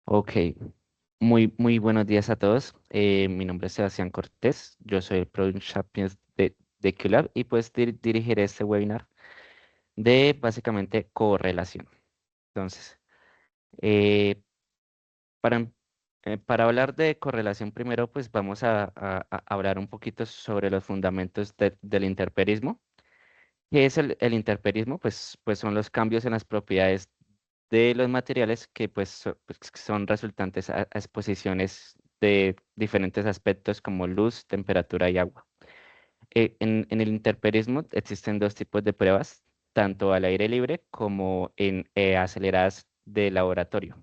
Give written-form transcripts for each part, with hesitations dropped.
Ok, muy buenos días a todos. Mi nombre es Sebastián Cortés, yo soy el Product Champions de QLab y pues dirigiré este webinar de básicamente correlación. Entonces, eh, para, em- para hablar de correlación primero, pues vamos a hablar un poquito sobre los fundamentos del interperismo. ¿Qué es el interperismo? Pues son los cambios en las propiedades de los materiales que pues, que son resultantes a exposiciones de diferentes aspectos como luz, temperatura y agua. En el interperismo existen dos tipos de pruebas, tanto al aire libre como en aceleradas de laboratorio.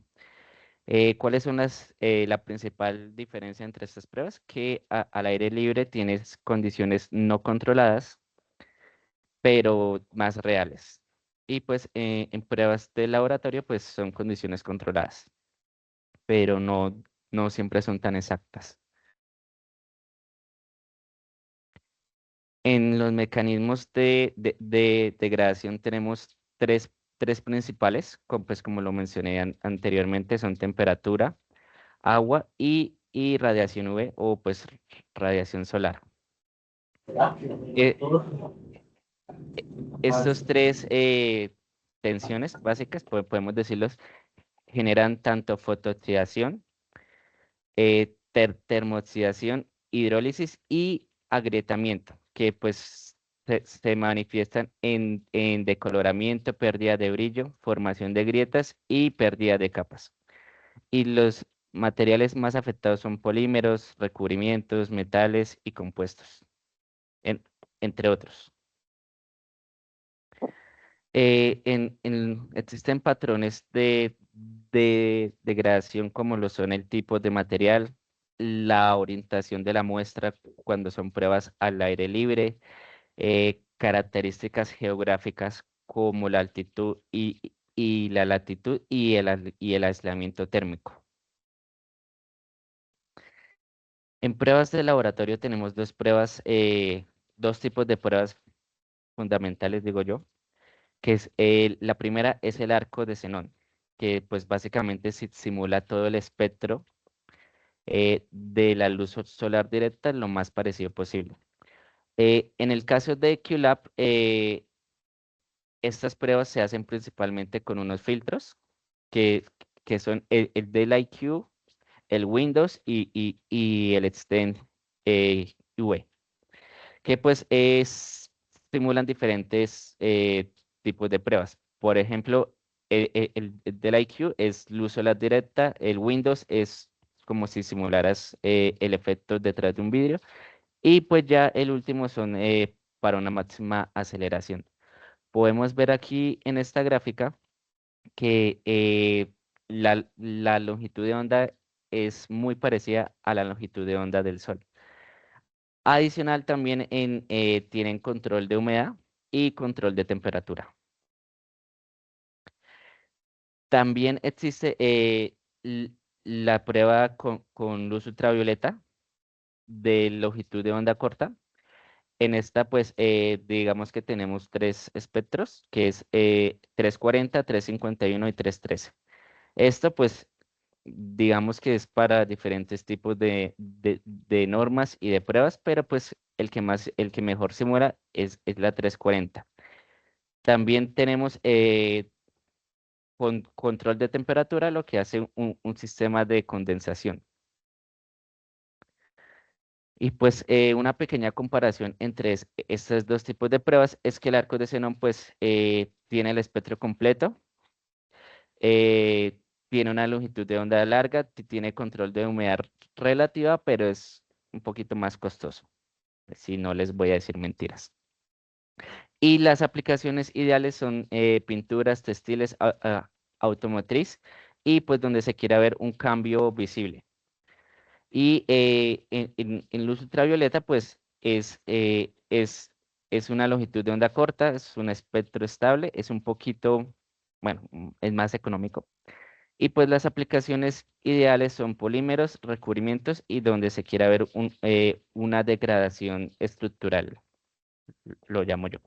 ¿Cuáles son la principal diferencia entre estas pruebas? Que al aire libre tienes condiciones no controladas pero más reales. Y pues en pruebas de laboratorio pues son condiciones controladas, pero no siempre son tan exactas. En los mecanismos de degradación tenemos tres principales, pues como lo mencioné anteriormente, son temperatura, agua y radiación UV o pues radiación solar. Eh, Estos tres tensiones básicas, podemos decirlos, generan tanto fotooxidación, termooxidación, hidrólisis y agrietamiento, que pues se manifiestan en decoloramiento, pérdida de brillo, formación de grietas y pérdida de capas. Y los materiales más afectados son polímeros, recubrimientos, metales y compuestos, en- entre otros. Existen patrones de degradación como lo son el tipo de material, la orientación de la muestra cuando son pruebas al aire libre, características geográficas como la altitud y la latitud y el aislamiento térmico. En pruebas de laboratorio tenemos dos tipos de pruebas fundamentales, digo yo que es la primera es el arco de xenón, que pues básicamente simula todo el espectro de la luz solar directa lo más parecido posible. En el caso de QLab, estas pruebas se hacen principalmente con unos filtros que, que son el del IQ, el Windows y el Extend UV, que simulan diferentes tipos de pruebas. Por ejemplo, el del IQ es luz solar directa, el Windows es como si simularas el efecto detrás de un vidrio y pues ya el último son para una máxima aceleración. Podemos ver aquí en esta gráfica que la longitud de onda es muy parecida a la longitud de onda del Sol. Adicional también tienen control de humedad y control de temperatura. También existe l- la prueba con luz ultravioleta de longitud de onda corta. En esta, pues, digamos que tenemos tres espectros, que es 340, 351 y 313. Esto, pues, digamos que es para diferentes tipos de normas y de pruebas, pero pues el que mejor simula es la 340. También tenemos control de temperatura, lo que hace un sistema de condensación. Y pues una pequeña comparación entre estos dos tipos de pruebas es que el arco de xenón pues tiene el espectro completo, eh, tiene una longitud de onda larga, tiene control de humedad relativa, pero es un poquito más costoso, si no les voy a decir mentiras. Y las aplicaciones ideales son pinturas, textiles, automotriz y pues donde se quiera ver un cambio visible. Y en luz ultravioleta, pues es una longitud de onda corta, es un espectro estable, es un poquito, bueno, es más económico. Y pues las aplicaciones ideales son polímeros, recubrimientos y donde se quiera ver una degradación estructural, lo llamo yo.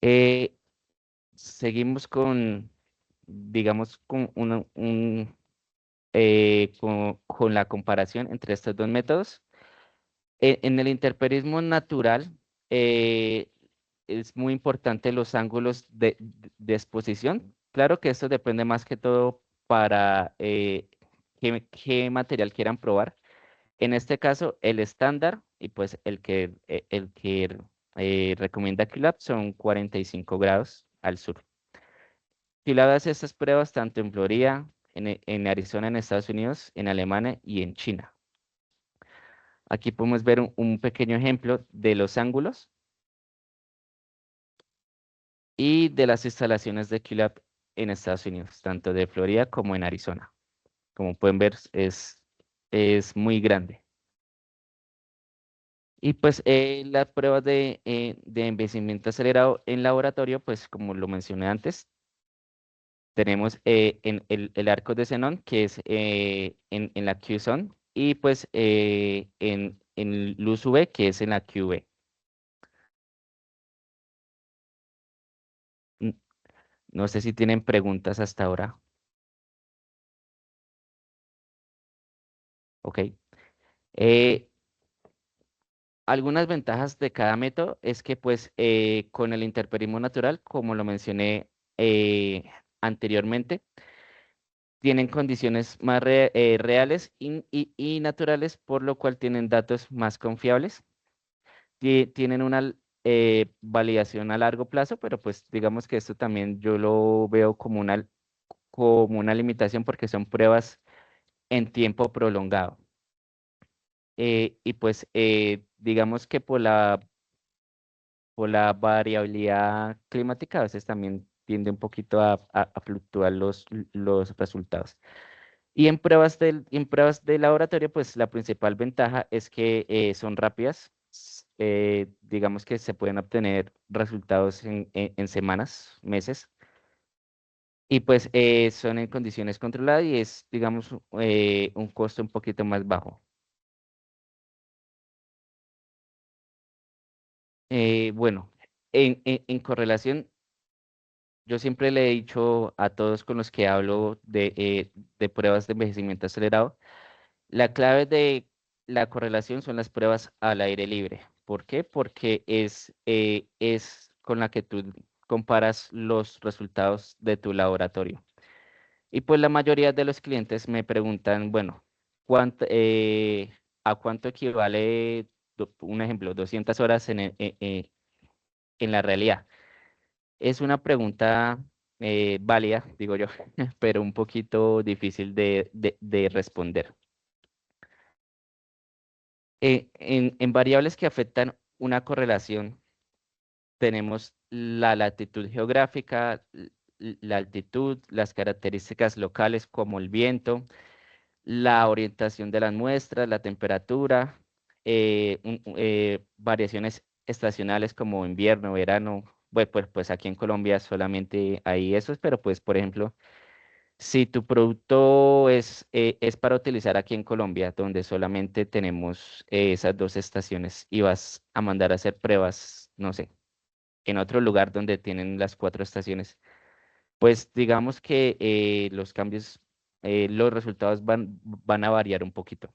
Eh, Seguimos digamos, con la comparación entre estos dos métodos. En el interperismo natural eh, es muy importante los ángulos de exposición. Claro que esto depende más que todo para qué material quieran probar. En este caso, el estándar y pues el que recomienda QLab son 45 grados al sur. QLab hace estas pruebas tanto en Florida, en Arizona, en Estados Unidos, en Alemania y en China. Aquí podemos ver un pequeño ejemplo de los ángulos y de las instalaciones de QLab en Estados Unidos, tanto de Florida como en Arizona. Como pueden ver, es muy grande. Y pues las pruebas de envejecimiento acelerado en laboratorio, pues como lo mencioné antes, tenemos en el arco de xenón, que es en la QZone, y pues en luz UV, que es en la QV. N- No sé si tienen preguntas hasta ahora. Ok. Eh, Algunas ventajas de cada método es que pues con el interperismo natural, como lo mencioné anteriormente, tienen condiciones más reales y naturales, por lo cual tienen datos más confiables. Tienen una validación a largo plazo, pero pues digamos que esto también yo lo veo como una limitación porque son pruebas en tiempo prolongado. Y pues digamos que por la variabilidad climática, a veces también tiende un poquito a fluctuar los resultados. Y en pruebas de laboratorio, pues la principal ventaja es que son rápidas. Digamos que se pueden obtener resultados en semanas, meses, y pues son en condiciones controladas y es, digamos, un costo un poquito más bajo. Bueno, en correlación, yo siempre le he dicho a todos con los que hablo de pruebas de envejecimiento acelerado, la clave de la correlación son las pruebas al aire libre. ¿Por qué? Porque es con la que tú comparas los resultados de tu laboratorio. Y pues la mayoría de los clientes me preguntan, bueno, ¿a cuánto equivale, un ejemplo, 200 horas en la realidad? Es una pregunta válida, digo yo, pero un poquito difícil de responder. En variables que afectan una correlación, tenemos la latitud geográfica, la altitud, las características locales como el viento, la orientación de las muestras, la temperatura, variaciones estacionales como invierno, verano. Bueno, pues aquí en Colombia solamente hay esos, pero pues por ejemplo, si tu producto es para utilizar aquí en Colombia, donde solamente tenemos esas dos estaciones y vas a mandar a hacer pruebas, no sé, en otro lugar donde tienen las cuatro estaciones, pues digamos que los resultados van a variar un poquito.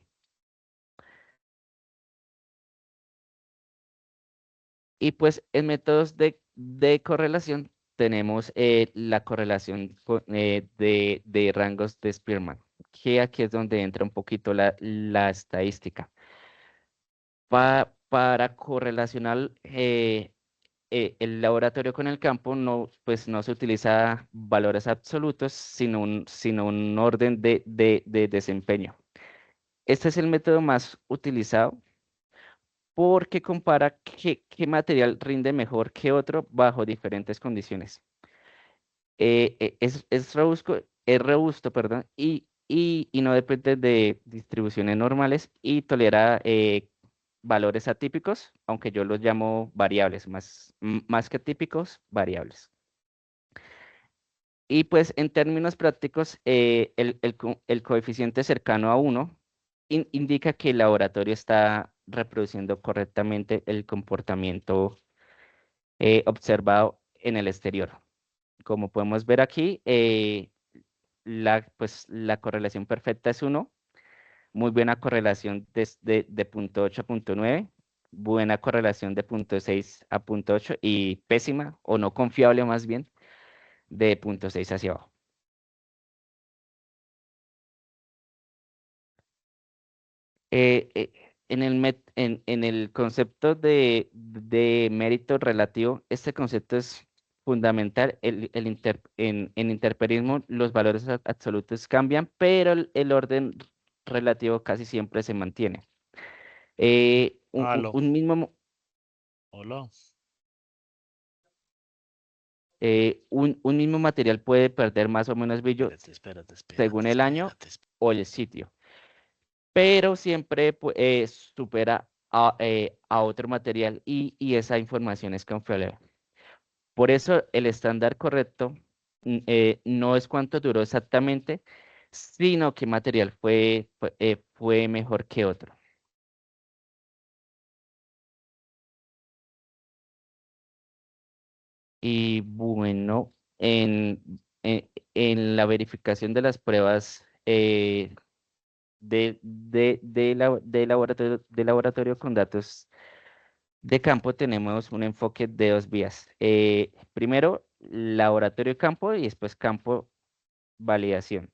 Y pues en métodos de correlación tenemos la correlación de rangos de Spearman, que aquí es donde entra un poquito la estadística. Para correlacionar el laboratorio con el campo, no, pues no se utiliza valores absolutos, sino un orden de desempeño. Este es el método más utilizado porque compara qué material rinde mejor que otro bajo diferentes condiciones. Es robusto, perdón, y no depende de distribuciones normales y tolera valores atípicos, aunque yo los llamo variables, más que típicos, variables. Y pues en términos prácticos, el coeficiente cercano a 1 indica que el laboratorio está reproduciendo correctamente el comportamiento observado en el exterior. Como podemos ver aquí, la correlación perfecta es uno, muy buena correlación de punto 8 a punto 9, buena correlación de punto 6 a punto 8 y pésima o no confiable más bien de punto 6 hacia abajo. En el concepto de mérito relativo, este concepto es fundamental. En interperismo los valores absolutos cambian, pero el orden relativo casi siempre se mantiene. Aló, Un mismo, hola. un mismo material puede perder más o menos brillo Espérate, espérate, según espérate, el año espérate. o el sitio, pero siempre supera a otro material y esa información es confiable. Por eso el estándar correcto no es cuánto duró exactamente, sino qué material fue mejor que otro. Y bueno, en la verificación de las pruebas de laboratorio con datos de campo tenemos un enfoque de dos vías. Primero, laboratorio campo y después campo validación.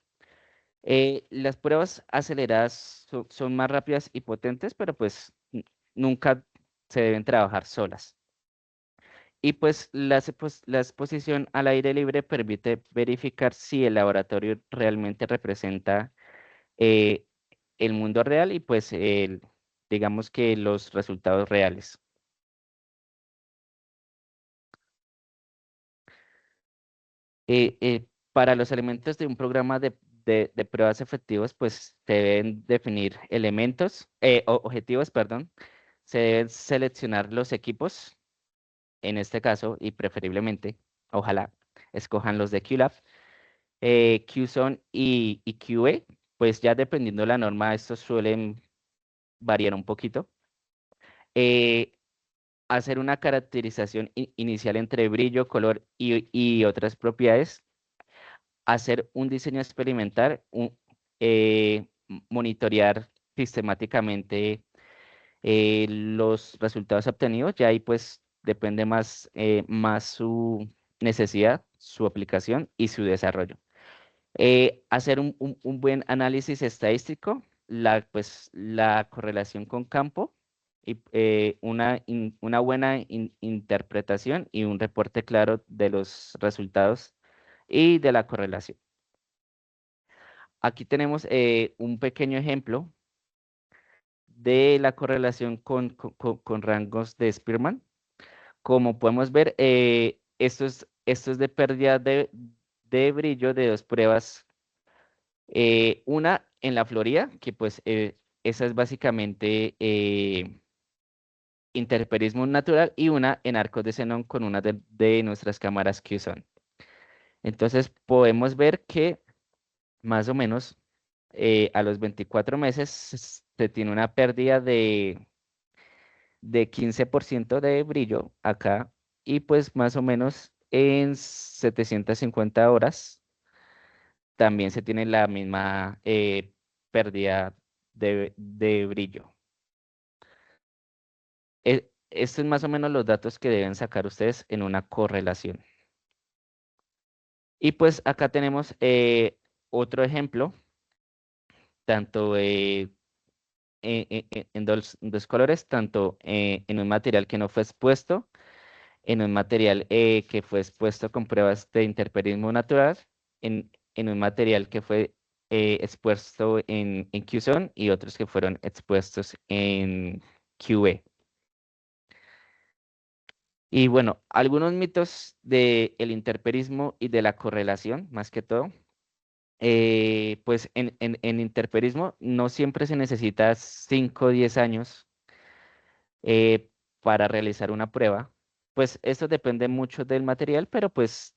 Las pruebas aceleradas son más rápidas y potentes, pero pues nunca se deben trabajar solas. Y pues la exposición al aire libre permite verificar si el laboratorio realmente representa eh, el mundo real y pues digamos que los resultados reales. Para los elementos de un programa de pruebas efectivos, pues se deben definir objetivos, perdón. Se deben seleccionar los equipos, en este caso, y preferiblemente, ojalá, escojan los de QLab, QSON y QA, pues ya dependiendo de la norma, estos suelen variar un poquito. Eh, Hacer una caracterización inicial entre brillo, color y otras propiedades, hacer un diseño experimental, monitorear sistemáticamente los resultados obtenidos, ya ahí pues depende más su necesidad, su aplicación y su desarrollo. Hacer un buen análisis estadístico, la correlación con campo y una buena interpretación y un reporte claro de los resultados y de la correlación. Aquí tenemos un pequeño ejemplo de la correlación con rangos de Spearman. Como podemos ver, esto es de pérdida de brillo de dos pruebas. Una en la Florida, que pues esa es básicamente interferismo natural, y una en arcos de xenón con una de nuestras cámaras QSON. Entonces podemos ver que más o menos a los 24 meses se tiene una pérdida de 15% de brillo acá y pues más o menos en 750 horas también se tiene la misma pérdida de brillo. Estos son más o menos los datos que deben sacar ustedes en una correlación. Y pues acá tenemos otro ejemplo, tanto en dos colores, tanto en un material que no fue expuesto, en un material que fue expuesto con pruebas de interferismo natural, en un material que fue expuesto en QSON y otros que fueron expuestos en QE. Y bueno, algunos mitos del interferismo y de la correlación, más que todo. Pues en interferismo no siempre se necesita 5 o 10 años eh, para realizar una prueba. Pues esto depende mucho del material, pero pues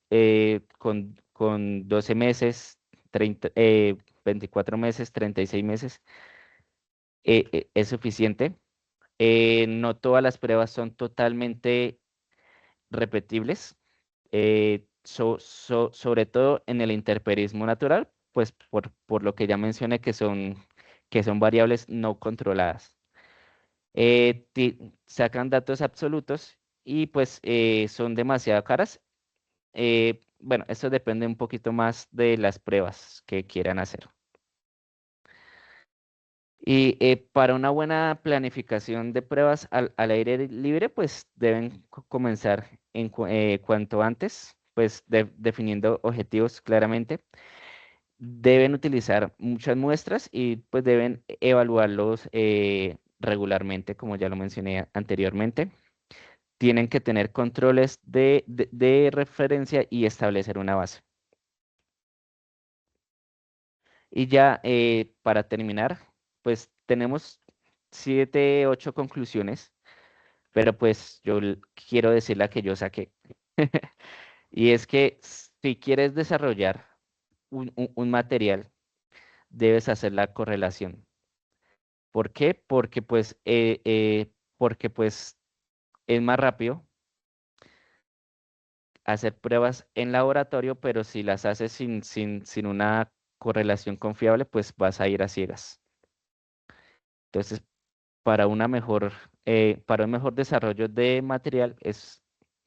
con 12 meses, 24 meses, 36 meses es suficiente. No todas las pruebas son totalmente repetibles, sobre todo en el interferismo natural. pues por lo que ya mencioné que son variables no controladas. Sacan datos absolutos y pues son demasiado caras. Bueno, eso depende un poquito más de las pruebas que quieran hacer. Y para una buena planificación de pruebas al aire libre, pues deben comenzar cuanto antes, pues definiendo objetivos claramente. Deben utilizar muchas muestras y pues deben evaluarlos regularmente, como ya lo mencioné anteriormente. Tienen que tener controles de referencia y establecer una base. Y ya para terminar, pues tenemos 7, 8 conclusiones, pero pues quiero decir la que yo saqué. Y es que si quieres desarrollar un material, debes hacer la correlación. ¿Por qué? Porque pues es más rápido hacer pruebas en laboratorio, pero si las haces sin una correlación confiable, pues vas a ir a ciegas. Entonces, para un mejor desarrollo de material es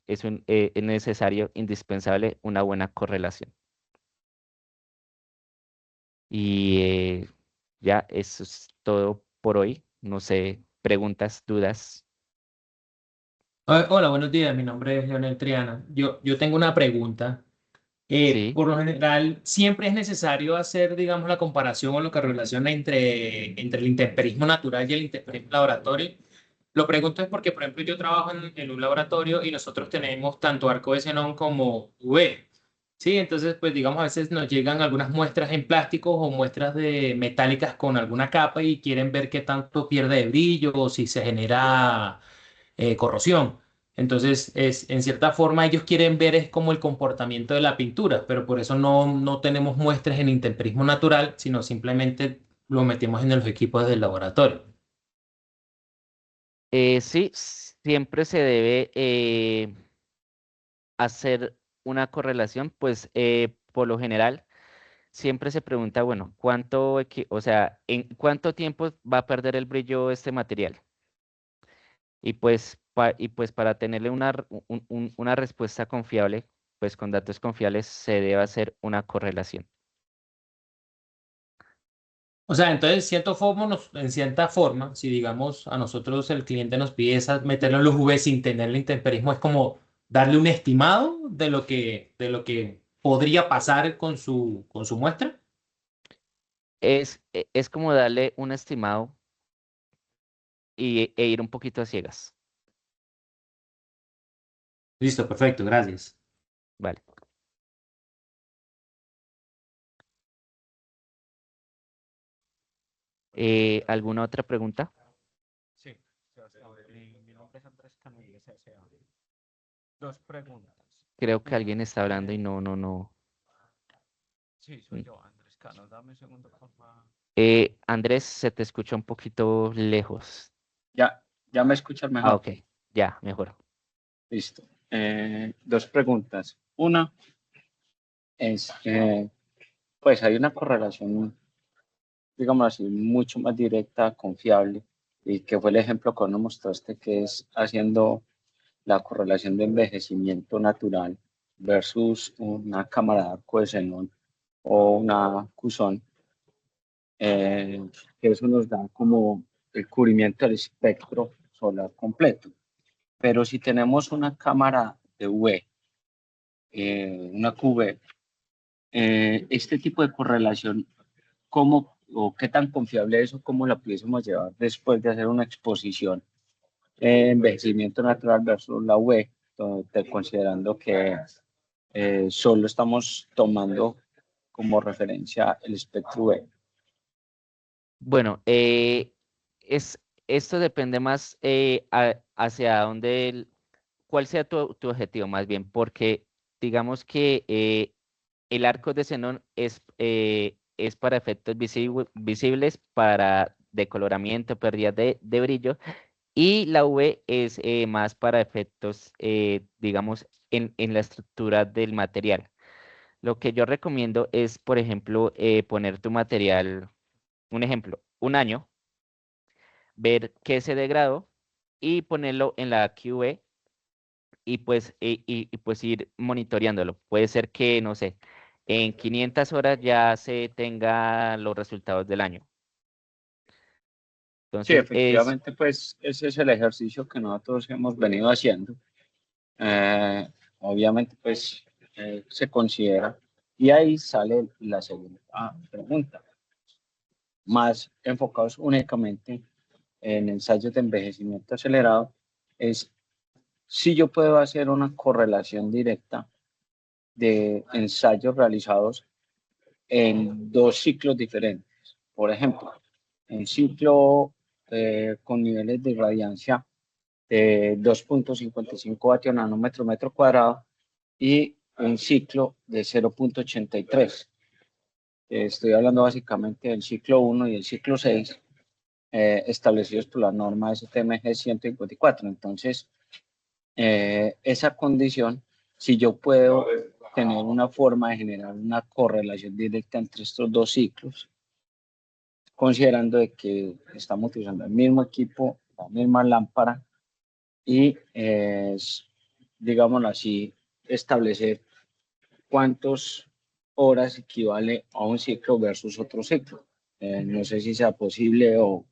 necesario, indispensable, una buena correlación. Y ya, eso es todo por hoy. No sé, preguntas, dudas. Hola, buenos días. Mi nombre es Leonel Triana. Yo tengo una pregunta. Sí. Por lo general, siempre es necesario hacer, digamos, la comparación o la correlación entre el intemperismo natural y el intemperismo laboratorio. Lo pregunto es porque, por ejemplo, yo trabajo en un laboratorio y nosotros tenemos tanto arco de xenón como UV. Sí, entonces, pues digamos, a veces nos llegan algunas muestras en plásticos o muestras de metálicas con alguna capa y quieren ver qué tanto pierde de brillo o si se genera corrosión. Entonces, en cierta forma, ellos quieren ver es como el comportamiento de la pintura, pero por eso no tenemos muestras en intemperismo natural, sino simplemente lo metemos en los equipos del laboratorio. Sí, siempre se debe hacer una correlación, pues por lo general siempre se pregunta, bueno, o sea, ¿en cuánto tiempo va a perder el brillo este material? Y pues para tenerle una respuesta confiable, pues con datos confiables se debe hacer una correlación. O sea, entonces, en cierta forma, si digamos a nosotros el cliente nos pide meterlo en los UV sin tener el intemperismo, es como darle un estimado de lo que podría pasar con su muestra. Es como darle un estimado e ir un poquito a ciegas. Listo, perfecto, gracias. Vale. ¿Alguna otra pregunta? Sí, Sebastián, mi nombre es Andrés Canales S.A. Dos preguntas. Creo que Una, alguien está hablando y no. sí, soy mm. yo, Andrés Cano. Dame un segundo, por favor. Andrés, se te escucha un poquito lejos. Ya, ya me escuchas Ah, mejor. ok, ya, mejor. Listo. Dos preguntas. Una es, pues hay una correlación, digamos así, mucho más directa, confiable, y que fue el ejemplo que nos mostraste, que es haciendo la correlación de envejecimiento natural versus una cámara de arco de xenón o una Cuzón, que eso nos da como el cubrimiento del espectro solar completo. Pero si tenemos una cámara de UV, una QV, este tipo de correlación, ¿cómo o qué tan confiable es o cómo la pudiésemos llevar después de hacer una exposición envejecimiento natural versus la UV, considerando que solo estamos tomando como referencia el espectro UV? Bueno, esto depende más hacia cuál sea tu objetivo más bien, porque digamos que el arco de xenón es para efectos visibles, para decoloramiento, pérdida de brillo, y la V es más para efectos, digamos, en la estructura del material. Lo que yo recomiendo es, por ejemplo, poner tu material, un ejemplo, un año, ver qué se degradó y ponerlo en la QV y pues ir monitoreándolo. Puede ser que, no sé, en 500 horas ya se tenga los resultados del año. Sí, Entonces, efectivamente, pues ese es el ejercicio que nosotros hemos venido haciendo. Eh, Obviamente, pues se considera, y ahí sale la segunda pregunta, más enfocados únicamente en ensayos de envejecimiento acelerado, es si yo puedo hacer una correlación directa de ensayos realizados en dos ciclos diferentes. Por ejemplo, un ciclo con niveles de irradiancia de 2,55 vatios nanómetro metro cuadrado y un ciclo de 0,83. Estoy hablando básicamente del ciclo 1 y el ciclo 6, establecidos por la norma STMG 154. Entonces, esa condición, si yo puedo tener una forma de generar una correlación directa entre estos dos ciclos, considerando de que estamos utilizando el mismo equipo, la misma lámpara y, digámoslo así, establecer cuántas horas equivale a un ciclo versus otro ciclo. No sé si sea posible o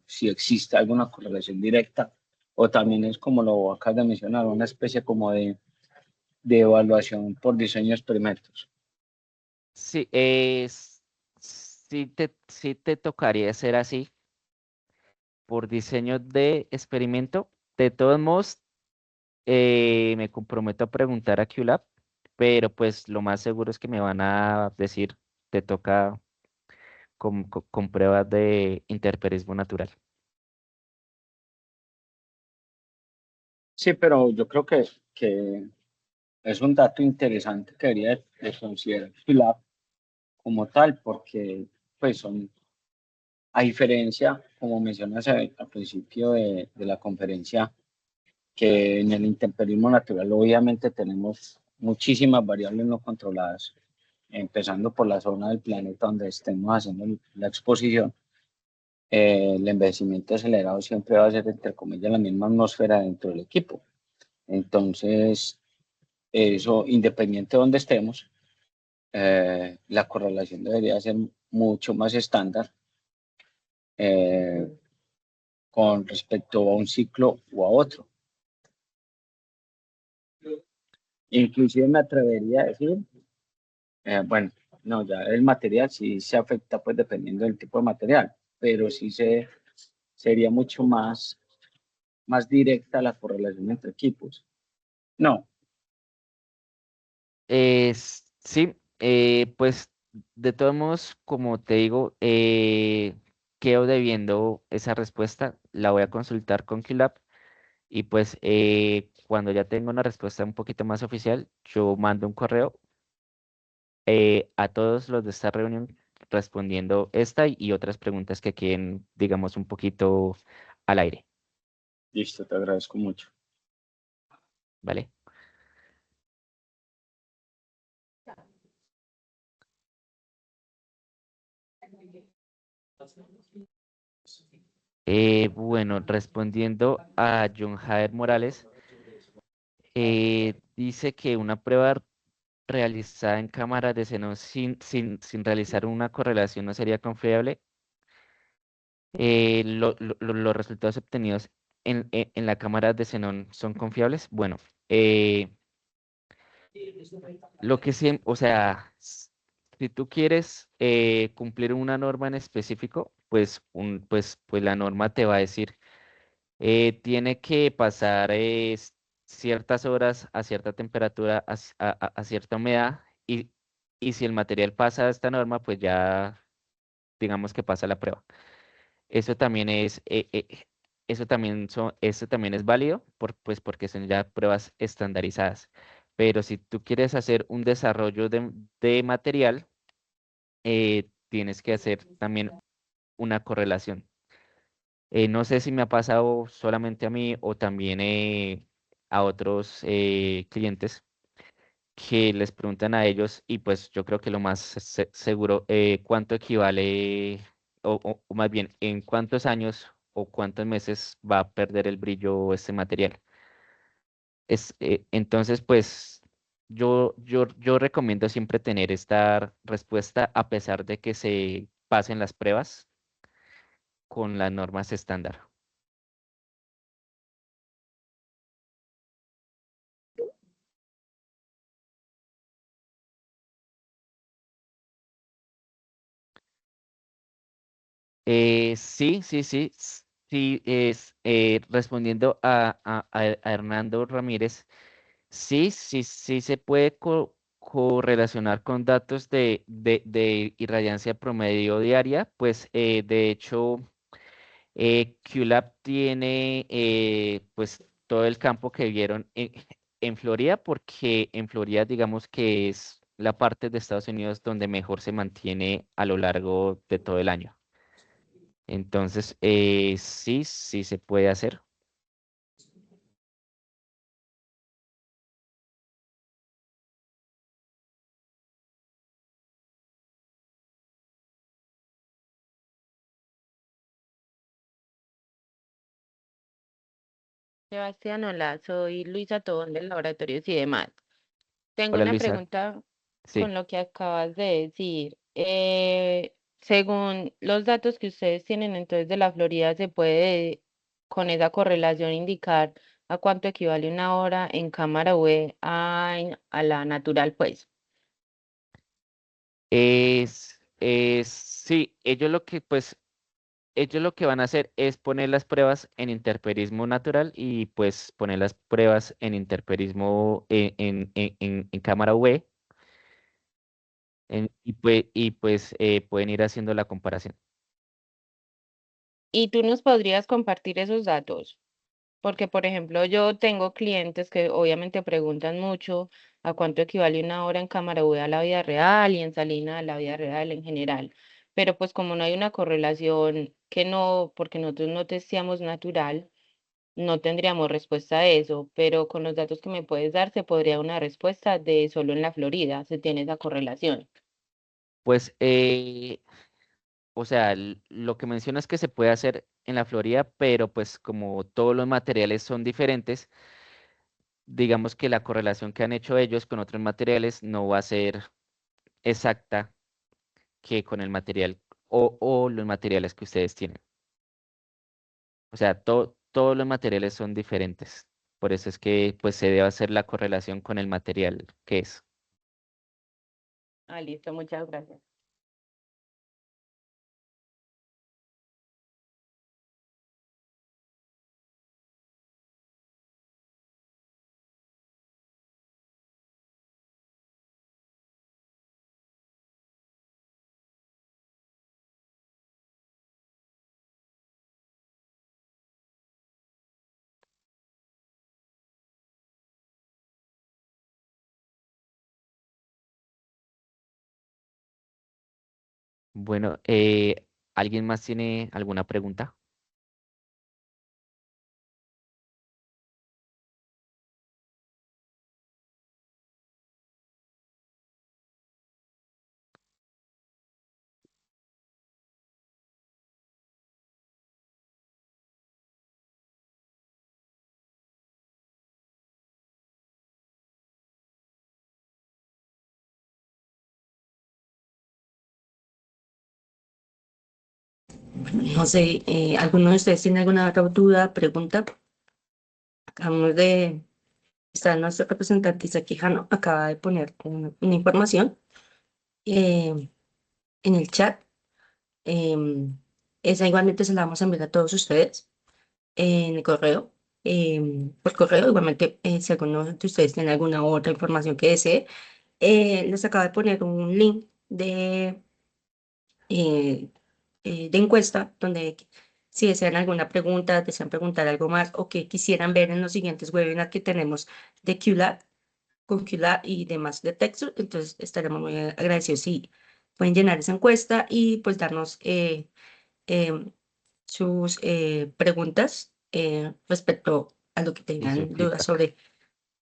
si existe alguna correlación directa o también es como lo acabas de mencionar, una especie como de evaluación por diseño de experimentos. sí, sí te tocaría hacer así por diseño de experimento. De todos modos, me comprometo a preguntar a QLab, pero pues lo más seguro es que me van a decir, te toca con pruebas de interferismo natural. Sí, pero yo creo que es un dato interesante que debería de considerar GitLab como tal, porque pues son, a diferencia, como mencionas al principio de la conferencia, que en el intemperismo natural obviamente tenemos muchísimas variables no controladas, empezando por la zona del planeta donde estemos haciendo la exposición. El envejecimiento acelerado siempre va a ser, entre comillas, la misma atmósfera dentro del equipo. Entonces, eso, independiente de donde estemos, la correlación debería ser mucho más estándar eh, con respecto a un ciclo o a otro. Inclusive me atrevería a decir, bueno, no, ya el material sí se afecta pues dependiendo del tipo de material, pero sí sería mucho más directa la correlación entre equipos. No, Sí, pues de todos modos, como te digo, quedo debiendo esa respuesta, la voy a consultar con QLab y pues cuando ya tenga una respuesta un poquito más oficial, yo mando un correo a todos los de esta reunión respondiendo esta y otras preguntas que queden, digamos, un poquito al aire, listo, te agradezco mucho. ¿vale? Bueno, respondiendo a John Jader Morales, dice que una prueba realizada en cámaras de xenón sin realizar una correlación no sería confiable. Los resultados obtenidos en la cámara de xenón son confiables. Bueno, lo que sí, o sea, si tú quieres cumplir una norma en específico, pues la norma te va a decir, tiene que pasar ciertas horas a cierta temperatura, a cierta humedad, y si el material pasa esta norma, pues ya digamos que pasa la prueba. Eso también es, eso también es válido pues porque son ya pruebas estandarizadas. Pero si tú quieres hacer un desarrollo de material, tienes que hacer también una correlación. No sé si me ha pasado solamente a mí o también a otros clientes que les preguntan a ellos y pues yo creo que lo más seguro, cuánto equivale, o más bien, en cuántos años o cuántos meses va a perder el brillo este material. Entonces, pues yo recomiendo siempre tener esta respuesta a pesar de que se pasen las pruebas con las normas estándar. Sí, sí, sí, sí, respondiendo a Hernando Ramírez, sí, sí, sí se puede correlacionar con datos de irradiancia promedio diaria, pues de hecho QLab tiene pues todo el campo que vieron en Florida, porque en Florida digamos que es la parte de Estados Unidos donde mejor se mantiene a lo largo de todo el año. Entonces, sí, sí se puede hacer. Sebastián, hola, soy Luisa Tobón del Laboratorios y demás. Tengo Hola una Luisa, pregunta sí. con lo que acabas de decir. Según los datos que ustedes tienen entonces de la Florida, ¿se puede con esa correlación indicar a cuánto equivale una hora en cámara UE a la natural, pues? Sí, ellos lo que van a hacer es poner las pruebas en interferismo natural y pues poner las pruebas en interferismo en cámara V y pues pueden ir haciendo la comparación. ¿Y tú nos podrías compartir esos datos? Porque, por ejemplo, yo tengo clientes que obviamente preguntan mucho a cuánto equivale una hora en cámara V a la vida real y en Salina a la vida real en general. Pero pues como no hay una correlación que no, porque nosotros no testeamos natural, no tendríamos respuesta a eso. Pero con los datos que me puedes dar, se podría una respuesta de solo en la Florida, se tiene esa correlación. Pues, o sea, lo que mencionas que se puede hacer en la Florida, pero pues como todos los materiales son diferentes, digamos que la correlación que han hecho ellos con otros materiales no va a ser exacta que con el material o los materiales que ustedes tienen. O sea, todos los materiales son diferentes. Por eso es que pues se debe hacer la correlación con el material que es. Ah, listo, muchas gracias. Bueno, ¿alguien más tiene alguna pregunta? No sé, ¿alguno de ustedes tiene alguna otra duda, pregunta? Acabamos de estar nuestro representante Isaac Quijano, acaba de poner una información eh, en el chat. em, Esa igualmente se la vamos a enviar a todos ustedes en el correo. Por correo, igualmente, si alguno de ustedes tiene alguna otra información que desee, les acaba de poner un link eh, de encuesta, donde si desean alguna pregunta, desean preguntar algo más o que quisieran ver en los siguientes webinars que tenemos de QLab, con QLab y demás de texto, entonces estaremos muy agradecidos si pueden llenar esa encuesta y pues darnos em, sus preguntas respecto a lo que Y su tengan dudas feedback. sobre.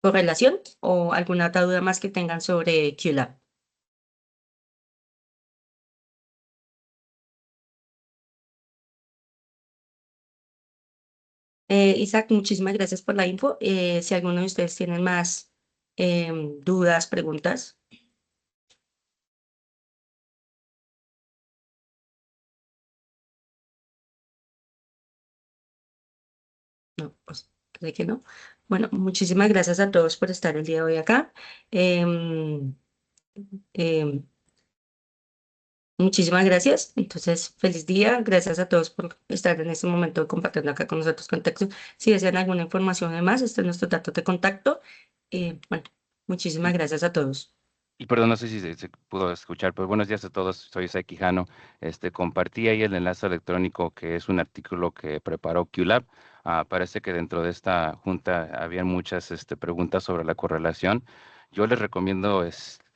correlación o alguna otra duda más que tengan sobre QLab. Isaac, muchísimas gracias por la info. Si alguno de ustedes tienen más dudas, preguntas. No, pues creo que no. Bueno, muchísimas gracias a todos por estar el día de hoy acá. Em, em, Muchísimas gracias. Entonces, feliz día. Gracias a todos por estar en este momento compartiendo acá con nosotros contexto. Si desean alguna información además, este es nuestro dato de contacto. Bueno, muchísimas gracias a todos. Y perdón, no sé si se pudo escuchar, pero buenos días a todos. Soy Isaac Quijano. Compartí ahí el enlace electrónico que es un artículo que preparó QLab. Parece que dentro de esta junta había muchas preguntas sobre la correlación. Yo les recomiendo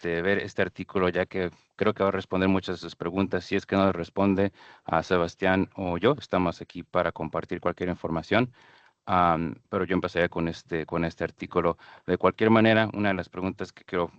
ver este artículo, ya que creo que va a responder muchas de sus preguntas. Si es que no les responde a Sebastián o yo, estamos aquí para compartir cualquier información. Pero yo empezaría con este artículo. De cualquier manera, una de las preguntas que quiero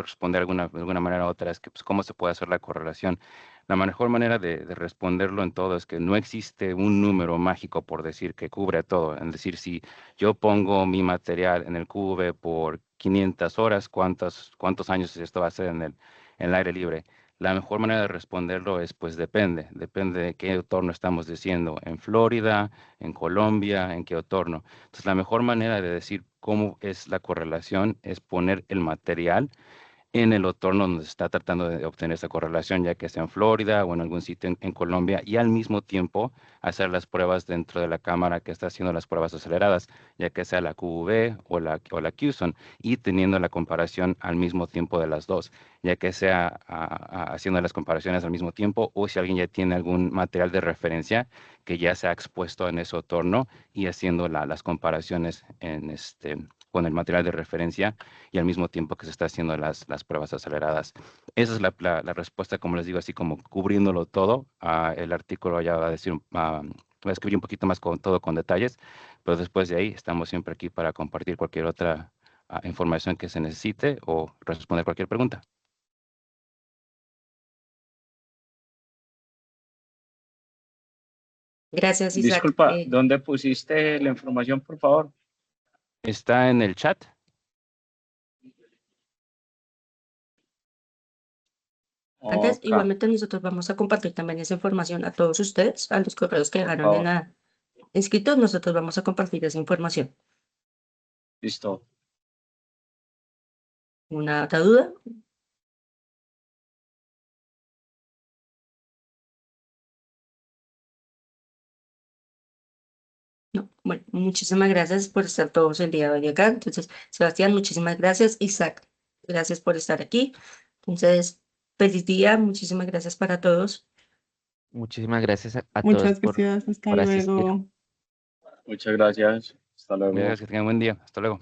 responder de alguna manera u otra es que, pues, ¿cómo se puede hacer la correlación? La mejor manera de responderlo en todo es que no existe un número mágico por decir que cubre todo. Es decir, si yo pongo mi material en el QV por 500 horas, ¿cuántos años esto va a ser en el aire libre? La mejor manera de responderlo es, pues depende de qué entorno estamos diciendo, en Florida, en Colombia, en qué entorno. Entonces, la mejor manera de decir cómo es la correlación es poner el material en el entorno donde se está tratando de obtener esa correlación, ya que sea en Florida o en algún sitio en Colombia, y al mismo tiempo hacer las pruebas dentro de la cámara que está haciendo las pruebas aceleradas, ya que sea la QV o la QSON, y teniendo la comparación al mismo tiempo de las dos, ya que sea haciendo las comparaciones al mismo tiempo, o si alguien ya tiene algún material de referencia que ya se ha expuesto en ese entorno y haciendo las comparaciones con el material de referencia y al mismo tiempo que se está haciendo las pruebas aceleradas. Esa es la respuesta, como les digo, así como cubriéndolo todo. El artículo ya va a decir, va a escribir un poquito más con todo con detalles, pero después de ahí estamos siempre aquí para compartir cualquier otra información que se necesite o responder cualquier pregunta. Gracias, Isaac. Disculpa, ¿dónde pusiste la información, por favor? Está en el chat. Antes, Ok, igualmente nosotros vamos a compartir también esa información a todos ustedes, a los correos que por dejaron en favor. la inscritos, nosotros vamos a compartir esa información. Listo. ¿Una otra duda? No. Bueno, muchísimas gracias por estar todos el día de hoy acá. Entonces, Sebastián, muchísimas gracias. Isaac, gracias por estar aquí. Entonces, feliz día, muchísimas gracias para todos. Muchísimas gracias a todos Muchas gracias, hasta por asistir. luego. Muchas gracias. Hasta luego. Gracias, que tengan buen día. Hasta luego.